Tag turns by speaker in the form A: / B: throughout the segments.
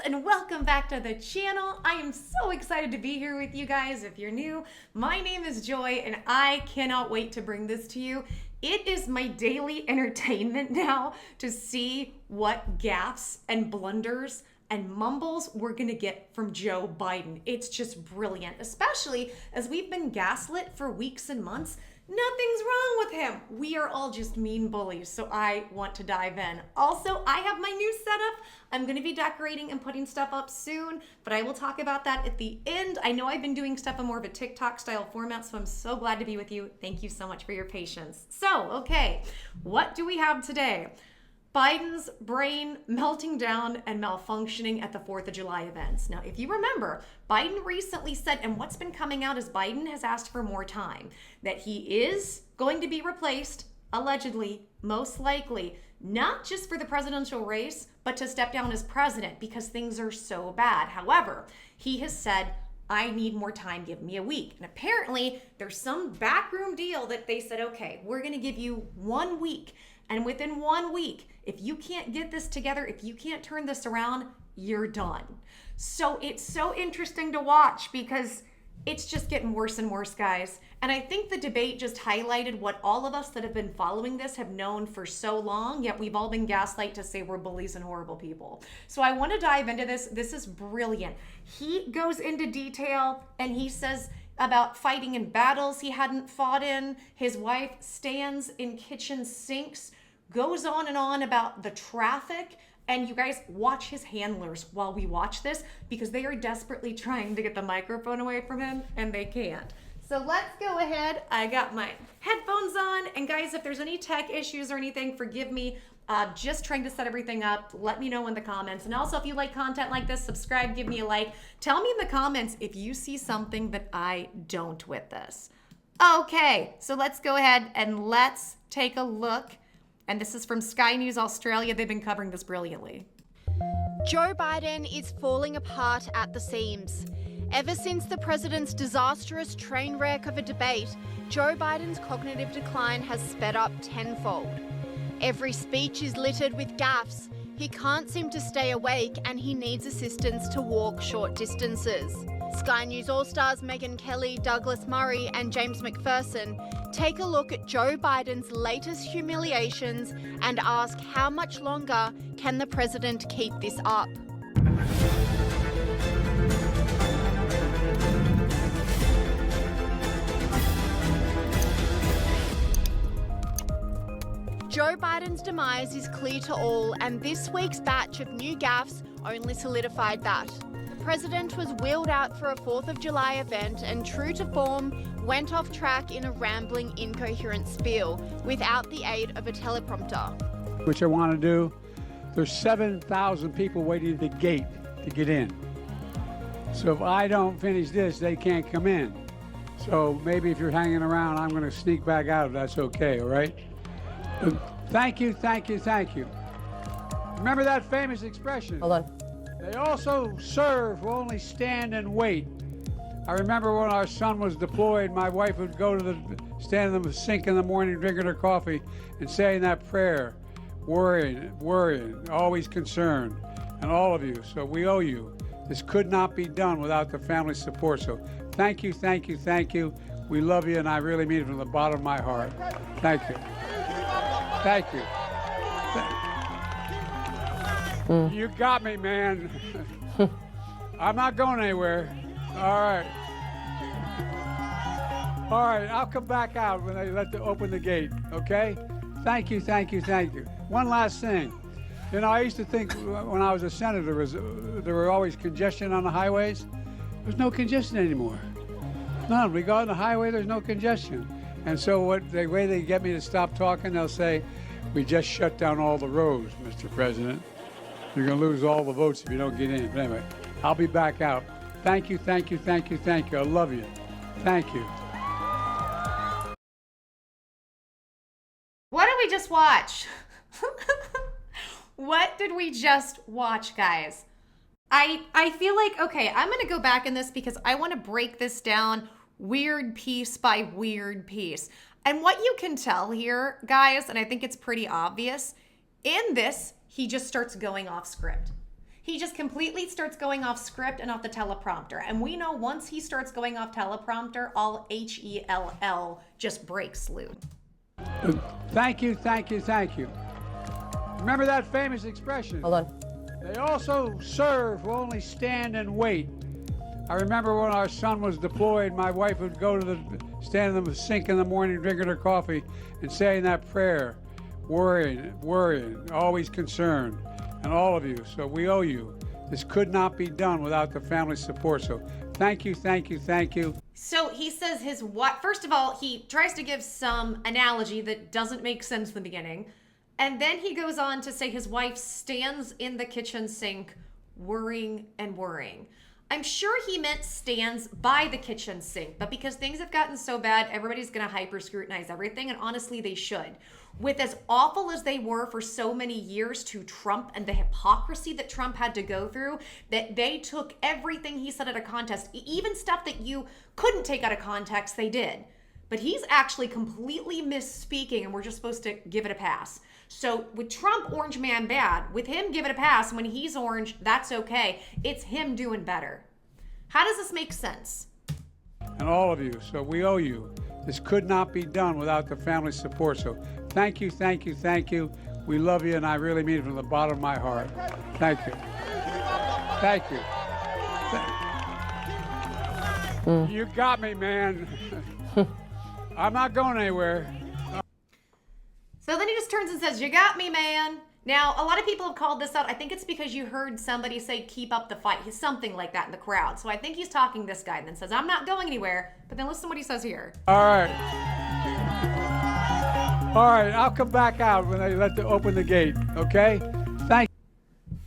A: and welcome back to the channel. I am so excited to be here with you guys. If you're new, my name is Joy and I cannot wait to bring this to you. It is my daily entertainment now to see what gaffes and blunders and mumbles we're gonna get from Joe Biden. It's just brilliant, especially as we've been gaslit for weeks and months. Nothing's wrong with him. We are all just mean bullies, so I want to dive in. Also, I have my new setup. I'm gonna be decorating and putting stuff up soon, but I will talk about that at the end. I know I've been doing stuff in more of a TikTok style format, so I'm so glad to be with you. Thank you so much for your patience. So, okay, what do we have today? Biden's brain melting down and malfunctioning at the 4th of July events. Now, if you remember, Biden recently said, and what's been coming out is Biden has asked for more time, that he is going to be replaced, allegedly, most likely, not just for the presidential race, but to step down as president because things are so bad. However, he has said, I need more time, give me a week. And apparently, there's some backroom deal that they said, okay, we're gonna give you 1 week. And within 1 week, if you can't get this together, if you can't turn this around, you're done. So it's so interesting to watch because it's just getting worse and worse, guys. And I think the debate just highlighted what all of us that have been following this have known for so long, yet we've all been gaslighted to say we're bullies and horrible people. So I want to dive into this. This is brilliant. He goes into detail and he says about fighting in battles he hadn't fought in. His wife stands in kitchen sinks, goes on and on about the traffic. And you guys watch his handlers while we watch this because they are desperately trying to get the microphone away from him and they can't. So let's go ahead. I got my headphones on. And guys, if there's any tech issues or anything, forgive me. Just trying to set everything up. Let me know in the comments. And also, if you like content like this, subscribe, give me a like. Tell me in the comments if you see something that I don't with this. Okay, so let's go ahead and let's take a look. And this is from Sky News Australia. They've been covering this brilliantly.
B: Joe Biden is falling apart at the seams. Ever since the president's disastrous train wreck of a debate, Joe Biden's cognitive decline has sped up tenfold. Every speech is littered with gaffes. He can't seem to stay awake and he needs assistance to walk short distances. Sky News All-Stars Megyn Kelly, Douglas Murray and James McPherson take a look at Joe Biden's latest humiliations and ask how much longer can the president keep this up? Joe Biden's demise is clear to all, and this week's batch of new gaffes only solidified that. The president was wheeled out for a 4th of July event and, true to form, went off track in a rambling, incoherent spiel without the aid of a teleprompter.
C: Which I want to do. There's 7,000 people waiting at the gate to get in. So if I don't finish this, they can't come in. So maybe if you're hanging around, I'm going to sneak back out if that's okay, all right? Thank you, thank you, thank you. Remember that famous expression?
D: Hold on.
C: They also serve who only stand and wait. I remember when our son was deployed, my wife would go to stand in the sink in the morning, drinking her coffee, and saying that prayer, worrying, always concerned, and all of you. So we owe you. This could not be done without the family support. So thank you, thank you, thank you. We love you, and I really mean it from the bottom of my heart. Thank you. Thank you. You got me, man. I'm not going anywhere. All right. All right, I'll come back out when they open the gate, okay? Thank you, thank you, thank you. One last thing. You know, I used to think when I was a senator, there were always congestion on the highways. There's no congestion anymore. None. We go on the highway, there's no congestion. And so the way they get me to stop talking, they'll say, we just shut down all the roads, Mr. President. You're going to lose all the votes if you don't get in. But anyway, I'll be back out. Thank you, thank you, thank you, thank you. I love you. Thank you.
A: What did we just watch? What did we just watch, guys? I feel like, okay, I'm going to go back in this because I want to break this down weird piece by weird piece. And what you can tell here, guys, and I think it's pretty obvious, in this, he just starts going off script. He just completely starts going off script and off the teleprompter. And we know once he starts going off teleprompter, all HELL just breaks loose.
C: Thank you, thank you, thank you. Remember that famous expression?
D: Hold on.
C: They also serve who only stand and wait. I remember when our son was deployed, my wife would go to stand in the sink in the morning, drinking her coffee, and saying that prayer, worrying, always concerned, and all of you. So we owe you. This could not be done without the family support. So thank you, thank you, thank you.
A: So he says his what? First of all, he tries to give some analogy that doesn't make sense in the beginning. And then he goes on to say his wife stands in the kitchen sink worrying and worrying. I'm sure he meant stands by the kitchen sink, but because things have gotten so bad, everybody's going to hyper scrutinize everything. And honestly, they should. With as awful as they were for so many years to Trump and the hypocrisy that Trump had to go through, that they took everything he said at a contest, even stuff that you couldn't take out of context, they did. But he's actually completely misspeaking, and we're just supposed to give it a pass. So with Trump, orange man bad. With him, give it a pass. When he's orange, that's okay. It's him doing better. How does this make sense?
C: And all of you. So we owe you. This could not be done without the family support. So thank you, thank you, thank you. We love you, and I really mean it from the bottom of my heart. Thank you. Thank you. You got me, man. I'm not going anywhere.
A: So then he just turns and says, "You got me, man." Now, a lot of people have called this out. I think it's because you heard somebody say, "Keep up the fight." He's something like that in the crowd. So I think he's talking this guy and then says, "I'm not going anywhere." But then listen to what he says here.
C: All right. All right, I'll come back out when they open the gate, okay? Thank you.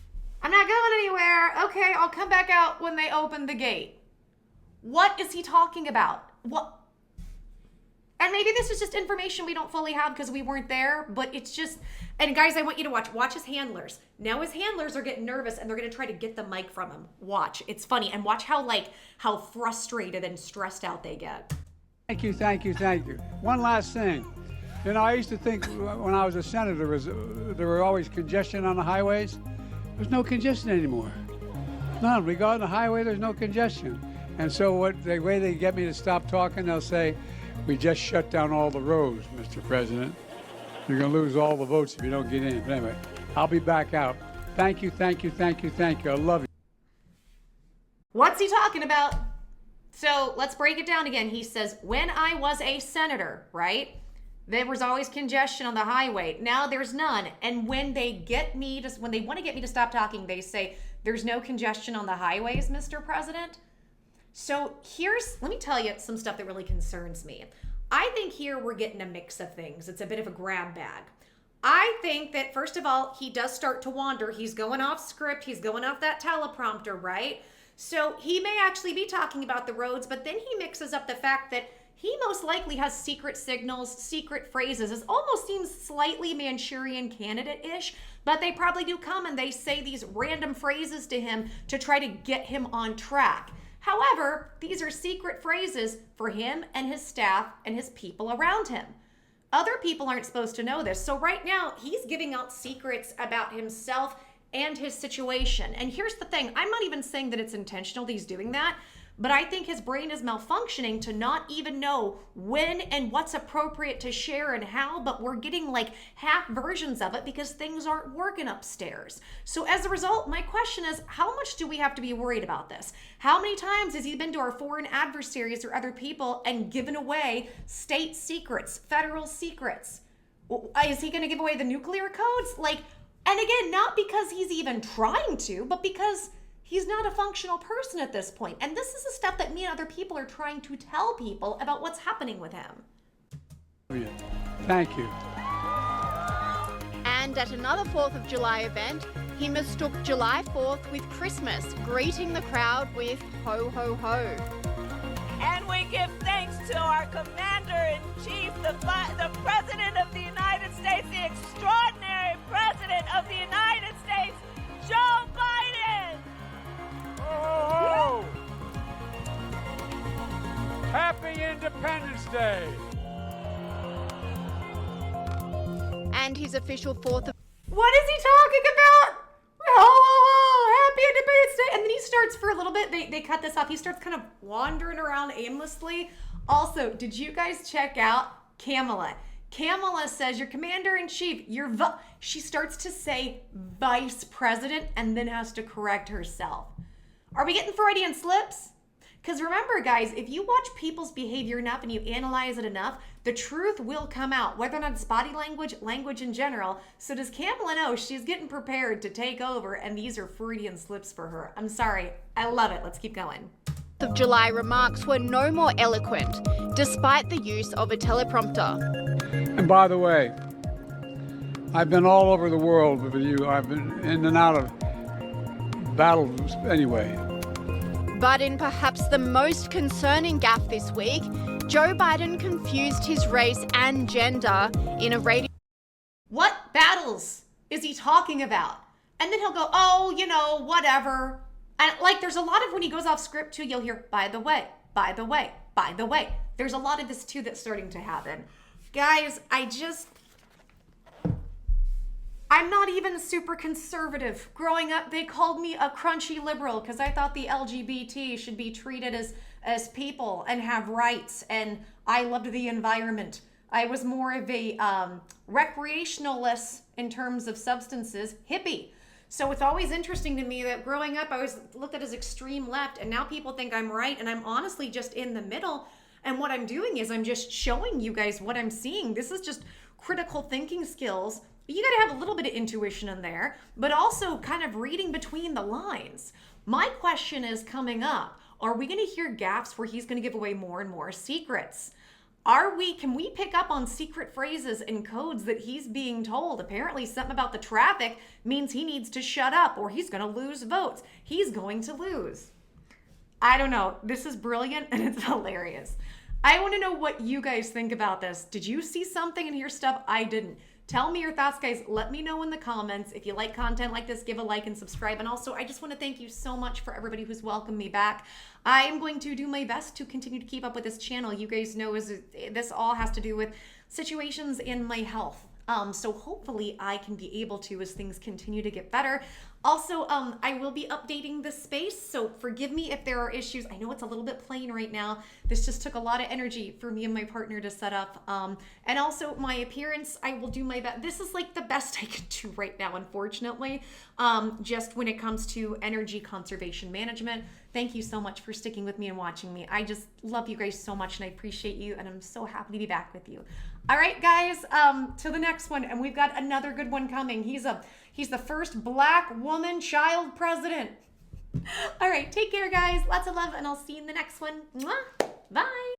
A: I'm not going anywhere. Okay, I'll come back out when they open the gate. What is he talking about? What? And maybe this is just information we don't fully have because we weren't there, but it's just, and guys, I want you to watch his handlers. Now his handlers are getting nervous and they're going to try to get the mic from him. Watch, it's funny. And watch how frustrated and stressed out they get.
C: Thank you, thank you, thank you. One last thing. You know, I used to think when I was a senator, there were always congestion on the highways. There's no congestion anymore. None. We go on the highway, there's no congestion. And so the way they get me to stop talking, they'll say, "We just shut down all the roads, Mr. President. You're going to lose all the votes if you don't get in." But anyway, I'll be back out. Thank you, thank you, thank you, thank you. I love you.
A: What's he talking about? So let's break it down again. He says, when I was a senator, right? There was always congestion on the highway. Now there's none. And when they when they want to get me to stop talking, they say, "There's no congestion on the highways, Mr. President." So let me tell you some stuff that really concerns me. I think here we're getting a mix of things. It's a bit of a grab bag. I think that, first of all, he does start to wander. He's going off script. He's going off that teleprompter, right? So he may actually be talking about the roads, but then he mixes up the fact that he most likely has secret signals, secret phrases. It almost seems slightly Manchurian Candidate-ish, but they probably do come and they say these random phrases to him to try to get him on track. However, these are secret phrases for him and his staff and his people around him. Other people aren't supposed to know this. So right now, he's giving out secrets about himself and his situation. And here's the thing. I'm not even saying that it's intentional that he's doing that, but I think his brain is malfunctioning to not even know when and what's appropriate to share and how, but we're getting like half versions of it because things aren't working upstairs. So as a result, my question is, how much do we have to be worried about this? How many times has he been to our foreign adversaries or other people and given away state secrets, federal secrets? Is he going to give away the nuclear codes? And again, not because he's even trying to, but because he's not a functional person at this point. And this is the stuff that me and other people are trying to tell people about what's happening with him.
C: Thank you.
B: And at another 4th of July event, he mistook July 4th with Christmas, greeting the crowd with ho ho ho.
E: And we give thanks to our Commander-in-Chief, the President of the United States, the extraordinary President of the United States, Joe Biden!
C: Oh! Happy Independence Day!
B: And his official 4th of...
A: What is he talking about? Oh, happy starts for a little bit, they cut this off. He starts kind of wandering around aimlessly. Also, did you guys check out Kamala? Kamala says, your commander-in-chief, she starts to say vice president and then has to correct herself. Are we getting Freudian slips? Because remember, guys, if you watch people's behavior enough and you analyze it enough, the truth will come out, whether or not it's body language, language in general. So does Kamala know she's getting prepared to take over, and these are Freudian slips for her? I'm sorry. I love it. Let's keep going.
B: Of July remarks were no more eloquent, despite the use of a teleprompter.
C: And by the way, I've been all over the world with you. I've been in and out of battles anyway.
B: But in perhaps the most concerning gaffe this week, Joe Biden confused his race and gender in a radio.
A: What battles is he talking about? And then he'll go, oh, you know, whatever. And like, there's a lot of when he goes off script too, you'll hear, by the way, by the way, by the way. There's a lot of this too that's starting to happen. Guys, I'm not even super conservative. Growing up, they called me a crunchy liberal because I thought the LGBT should be treated as people and have rights, and I loved the environment. I was more of a recreationalist in terms of substances, hippie. So it's always interesting to me that growing up, I was looked at as extreme left, and now people think I'm right, and I'm honestly just in the middle. And what I'm doing is I'm just showing you guys what I'm seeing. This is just critical thinking skills. You got to have a little bit of intuition in there, but also kind of reading between the lines. My question is coming up. Are we going to hear gaffes where he's going to give away more and more secrets? Can we pick up on secret phrases and codes that he's being told? Apparently something about the traffic means he needs to shut up or he's going to lose votes. He's going to lose. I don't know. This is brilliant and it's hilarious. I want to know what you guys think about this. Did you see something and hear stuff I didn't? Tell me your thoughts, guys. Let me know in the comments. If you like content like this, give a like and subscribe. And also, I just want to thank you so much for everybody who's welcomed me back. I am going to do my best to continue to keep up with this channel. You guys know this all has to do with situations in my health. So hopefully I can be able to as things continue to get better. Also, I will be updating the space, so forgive me if there are issues. I know it's a little bit plain right now. This just took a lot of energy for me and my partner to set up. And also my appearance, I will do my best. This is like the best I can do right now, unfortunately, just when it comes to energy conservation management. Thank you so much for sticking with me and watching me. I just love you guys so much and I appreciate you, and I'm so happy to be back with you. All right, guys, to the next one, and we've got another good one coming. He's the first Black woman child president. All right, take care, guys. Lots of love, and I'll see you in the next one. Mwah. Bye.